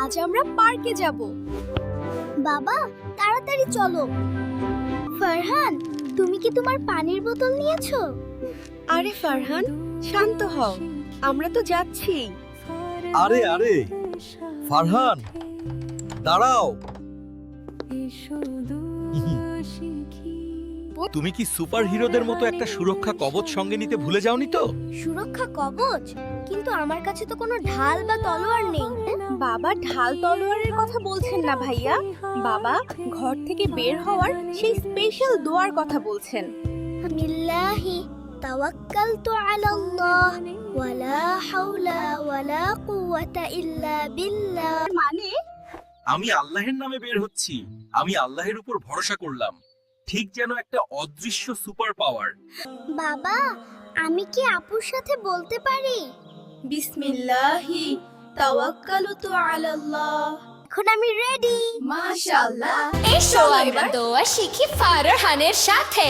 আজ আমরা পার্কে যাব। বাবা তাড়াতাড়ি চলো। ফারহান, তুমি কি তোমার পানির বোতল নিয়েছো? আরে ফারহান, শান্ত হও, আমরা তো যাচ্ছি। আরে আরে ফারহান, দাঁড়াও। তুমি কি সুপার হিরোদের মতো একটা সুরক্ষা কবচ সঙ্গে নিতে ভুলে যাওনি তো? সুরক্ষা কবচ? কিন্তু আমার কাছে তো কোনো ঢাল বা তলোয়ার নেই। বাবা ঢাল তলোয়ারের কথা বলছেন না ভাইয়া, বাবা ঘর থেকে বের হওয়ার সেই স্পেশাল দোয়ার কথা বলছেন। বিল্লাহি তাওয়াক্কালতু আলাল্লাহ ওয়ালা হাওলা ওয়ালা কুওয়াতা ইল্লা বিল্লাহ। মানে আমি আল্লাহর নামে বের হচ্ছি, আমি আল্লাহর উপর ভরসা করলাম, ঠিক যেন একটা অদৃশ্য সুপার পাওয়ার। বাবা, আমি কি আপুর সাথে বলতে পারি? বিসমিল্লাহি তাওয়াক্কালতু আলাল্লাহ। এখন আমি রেডি। মাশাআল্লাহ। এসো আমরা দোয়া শিখি ফারহানের সাথে।